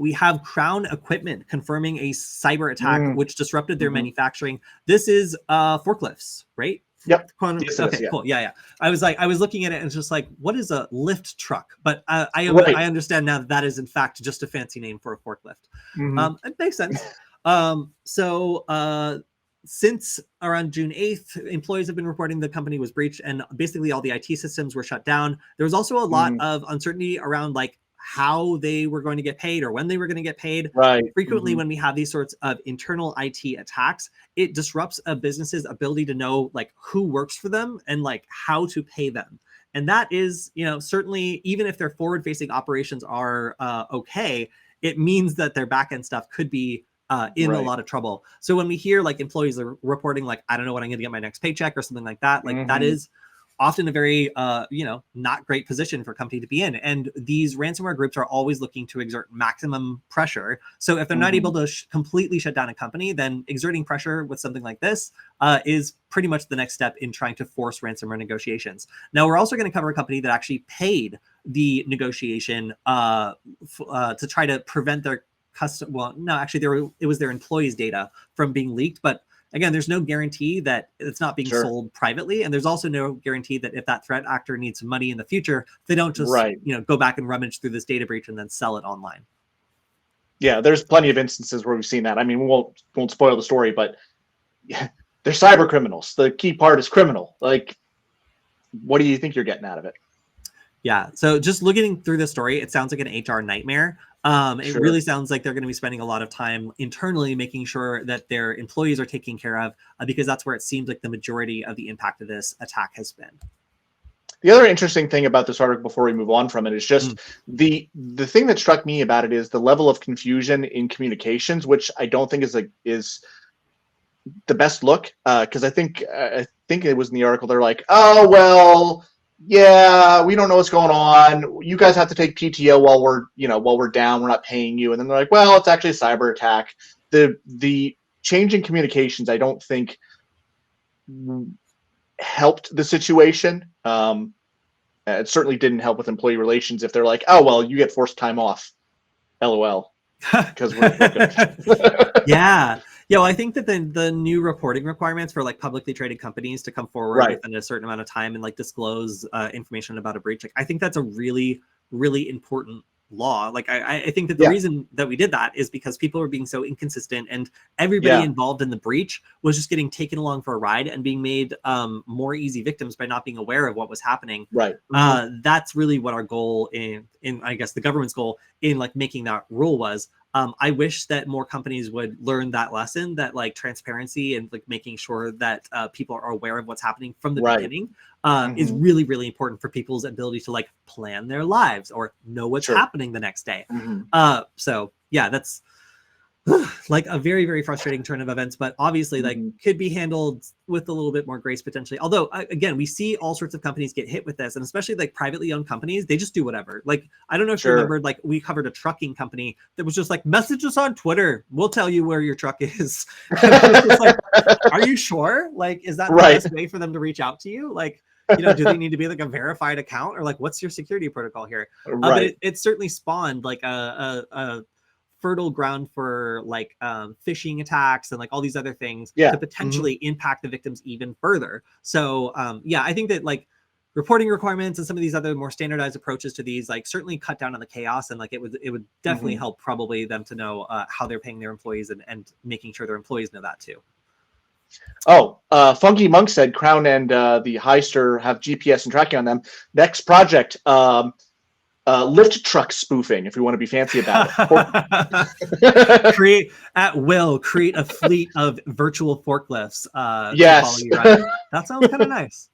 we have Crown Equipment confirming a cyber attack which disrupted their Mhm. manufacturing. This is Forklifts, right? Yep. Yes, Yes, it okay, is, yeah. cool. Yeah. I was looking at it and it's just like, what is a lift truck? But I Right. understand now that is in fact just a fancy name for a forklift. Mhm. It makes sense. Since around June 8th, employees have been reporting the company was breached and basically all the IT systems were shut down. There was also a lot of uncertainty around like how they were going to get paid or when they were going to get paid. Right. Frequently, when we have these sorts of internal IT attacks, it disrupts a business's ability to know like who works for them and like how to pay them. And that is, certainly, even if their forward-facing operations are okay, it means that their back-end stuff could be in a lot of trouble. So when we hear like employees are reporting like, I don't know when I'm going to get my next paycheck or something like that, like that is often a very, not great position for a company to be in. And these ransomware groups are always looking to exert maximum pressure. So if they're not able to completely shut down a company, then exerting pressure with something like this is pretty much the next step in trying to force ransomware negotiations. Now, we're also going to cover a company that actually paid the negotiation to try to prevent their it was their employees' data from being leaked. But again, there's no guarantee that it's not being sold privately. And there's also no guarantee that if that threat actor needs money in the future, they don't just, go back and rummage through this data breach and then sell it online. Yeah, there's plenty of instances where we've seen that. I mean, we won't spoil the story, but they're cyber criminals. The key part is criminal. Like, what do you think you're getting out of it? Yeah. So just looking through the story, it sounds like an HR nightmare. It really sounds like they're going to be spending a lot of time internally making sure that their employees are taken care of because that's where it seems like the majority of the impact of this attack has been. The other interesting thing about this article before we move on from it is just the thing that struck me about it is the level of confusion in communications, which I don't think is the best look. Because I think it was in the article. They're like, oh, well, yeah, we don't know what's going on. You guys have to take PTO while we're down. We're not paying you. And then they're like, well, it's actually a cyber attack. The change in communications, I don't think helped the situation. It certainly didn't help with employee relations if they're like, oh, well, you get forced time off. LOL. Because we're good. Yeah. Well, I think that the new reporting requirements for like publicly traded companies to come forward within a certain amount of time and like disclose information about a breach, like I think that's a really, really important law. Like I think that the reason that we did that is because people were being so inconsistent and everybody involved in the breach was just getting taken along for a ride and being made more easy victims by not being aware of what was happening. That's really what our goal in I guess the government's goal in like making that rule was. I wish that more companies would learn that lesson, that like transparency and like making sure that people are aware of what's happening from the beginning is really, really important for people's ability to like plan their lives or know what's happening the next day. So yeah, that's like a very, very frustrating turn of events, but obviously like could be handled with a little bit more grace potentially. Although again, we see all sorts of companies get hit with this, and especially like privately owned companies, they just do whatever. Like, I don't know if you remember, like we covered a trucking company that was just like, message us on Twitter. We'll tell you where your truck is. Like, are you sure? Like, is that the best way for them to reach out to you? Like, do they need to be like a verified account or like, what's your security protocol here? But it certainly spawned like a fertile ground for like phishing attacks and like all these other things to potentially impact the victims even further. So I think that like reporting requirements and some of these other more standardized approaches to these like certainly cut down on the chaos, and like it would definitely help probably them to know how they're paying their employees and making sure their employees know that too. Funky Monk said Crown and the Heister have GPS and tracking on them. Next project, lift truck spoofing, if you want to be fancy about it. create a fleet of virtual forklifts. Yes. That sounds kind of nice.